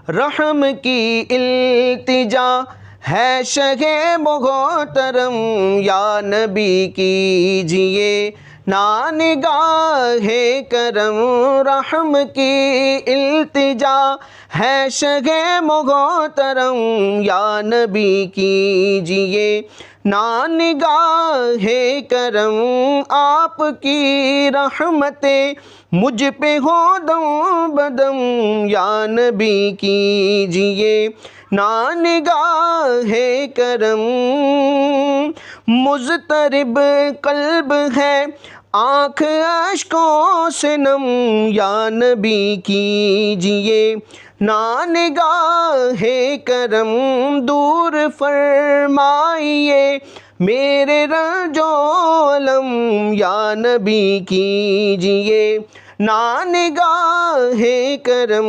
رحم کی التجا ہے شہ محترم، یا نبی کیجئے نا نگاہ کرم، رحم کی التجا ہے شہ محترم، یا نبی کیجئے نا نگاہ کرم، آپ کی رحمتیں مجھ پہ ہو دم بدم، یا نبی کیجئے نا نگاہ کرم، مضطرب قلب ہے آنکھ اشکوں سے نم، یا نبی کیجئے نا نگاہ کرم، دور فرمائیے میرے رنج و الم، یا نبی کیجئے نا نگاہ کرم،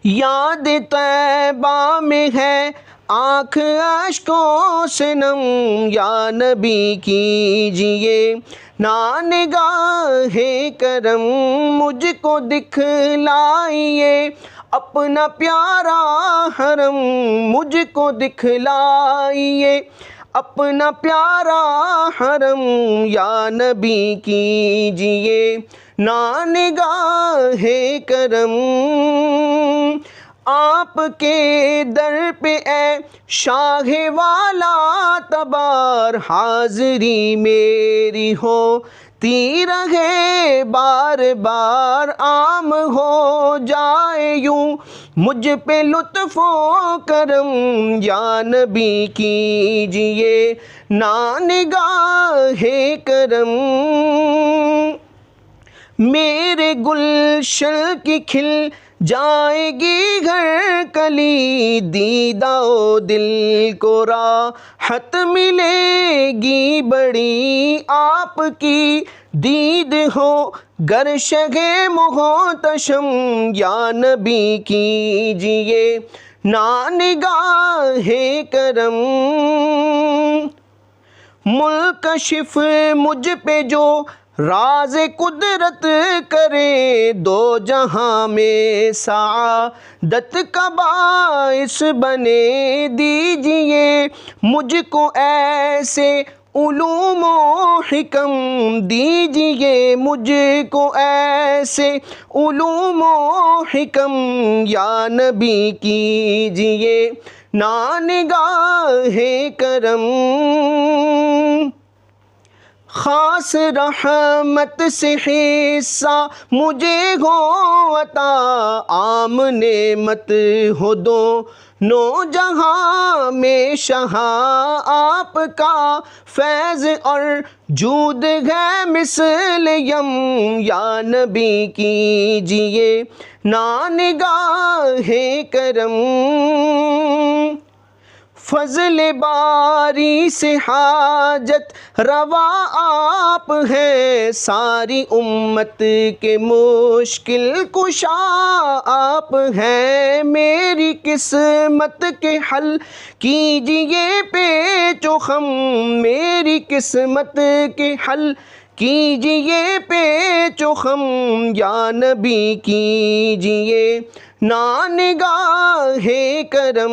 یاد طیبہ میں ہے آنکھ اشکوں سے نم، یا نبی کیجئے نا نگاہ کرم، مجھ کو دکھلائیے اپنا پیارا حرم، مجھ کو دکھلائیے اپنا پیارا حرم، یا نبی کیجئے نا نگاہ کرم، آپ کے در پہ اے شاہ والا تبار، حاضری میری ہوتی رہے بار بار، عام ہو جائے یوں مجھ پہ لطف و کرم، یا نبی کیجئے نا نگاہ کرم، میرے گلشن کی کھل جائے گی گھر کلی، دیدہ و دل کو راحت ملے گی بڑی، آپ کی دید ہو گر شہ محتشم، یا نبی کیجئے نا نگاہ کرم، منکشف مجھ پہ جو راز قدرت کرے، دو جہاں میں سعادت کا باعث بنے، دیجئے مجھ کو ایسے علوم و حکم، دیجئے مجھ کو ایسے علوم و حکم، یا نبی کیجئے نا نگاہ کرم، خاص رحمت سے حصہ مجھے ہو عطا، عام نعمت ہو دونوں جہاں میں شہاں، آپ کا فیض اور جود ہے مثل یم، یا نبی کیجئے نا نگاہ کرم، فضل باری سے حاجت روا آپ ہیں، ساری امت کے مشکل کشا آپ ہیں، میری قسمت کے حل کیجئے پیچ و خم، میری قسمت کے حل کیجئے پیچ و خم، یا نبی کیجئے نا نگاہ کرم،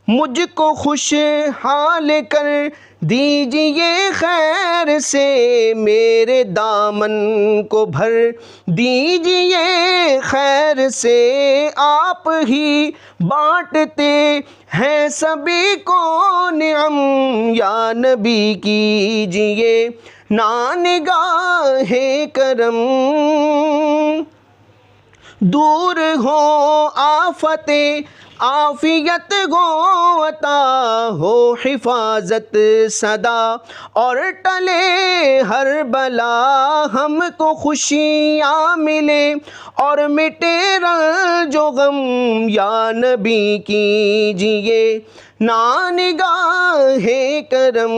مجھ کو خوشحال کر دیجئے خیر سے، میرے دامن کو بھر دیجئے خیر سے، آپ ہی بانٹتے ہیں سبھی کو نعم، یا نبی کیجئے نا نگاہ کرم، دور ہو آفتیں عافیت ہو عطا، ہو حفاظت سدا اور ٹلے ہر بلا، ہم کو خوشیاں ملے اور مٹے رنج و غم، یا نبی کیجئے نا نگاہ کرم،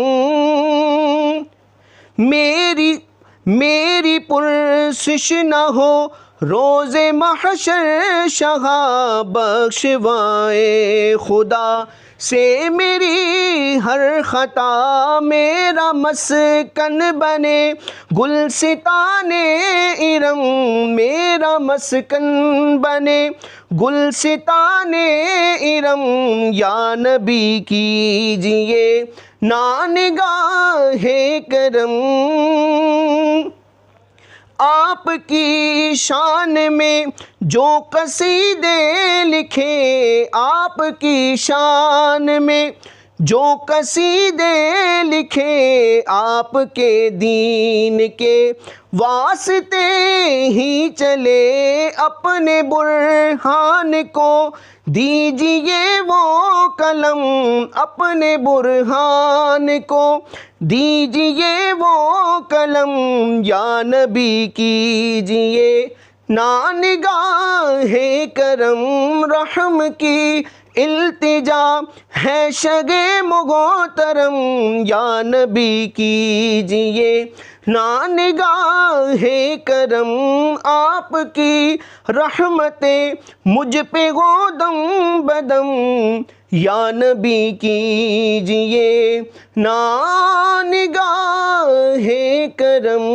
میری پرسش نہ ہو روز محشر شہا بخشوائے خدا سے میری ہر خطا میرا مسکن بنے گلستان ارم میرا مسکن بنے گلستان ارم یا نبی کیجئے نگاہ کرم آپ کی شان میں جو قصیدے لکھے آپ کی شان میں جو قصیدے لکھے آپ کے دین کے واسطے ہی چلے اپنے برہان کو دیجئے وہ قلم اپنے برہان کو دیجئے وہ قلم یا نبی کیجئے نگاہ کرم رحم کی التجا ہے شگے محترم یا نبی کیجئے نگاہ کرم آپ کی رحمتیں مجھ پہ ہو دم بدم یا نبی کیجئے نگاہ کرم